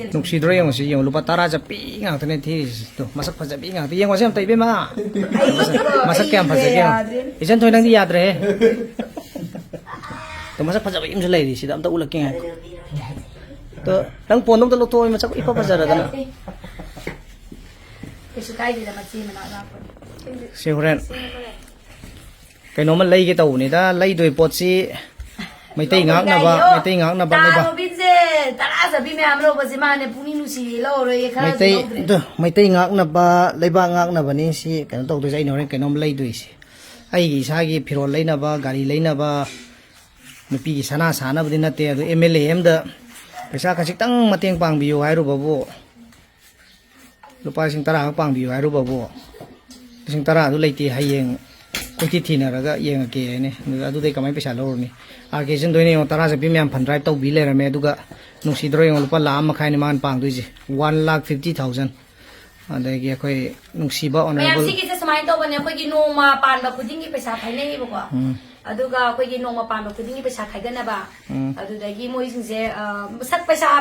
Nungsidro yung si yung lupa tara japi nga tane tis to masak pa japi nga tiyang wasam tay bema masak kaya pa japi isan toy nang di yadre to masak pa japi im jalai di sidam ta ulak nga to nang ponong to luto masak ipa pa jara kana Kesukai di dapat sih menolak. Siguren kay no man lay kita uni da lay doy pot si may tay ngak na ba lay ba Tara sabi may amro ba si mane punin si lo rồi may tay ngak na ba lay ba ngak na ba ni si kano to sa ino rin kay no lay doy si ay isagi pirol lay na ba gari lay na ba nupi gi sana ba din nate ado MLM da pesa kasik tang mateng pang biyo hayro babo lupa sing tara pang biyo hayro babo sing tara do lay ti hayeng kuti thina raga yeng ke ne adu dei kamai pesa lor ni arkesin doine yo tara japi myam fan drive tau bile ra me aduga nungsidro yung lupa lam makhai ni man pang duji 1,50,000 adagi akhoi nungsiba honorable mayam sigi sa samain to bane akhoi gi noma pan ba khuding gi paisa khai nei bo ko aduga akhoi gi noma pan ba khuding gi paisa khai ga na ba adudagi moi sing se sak paisa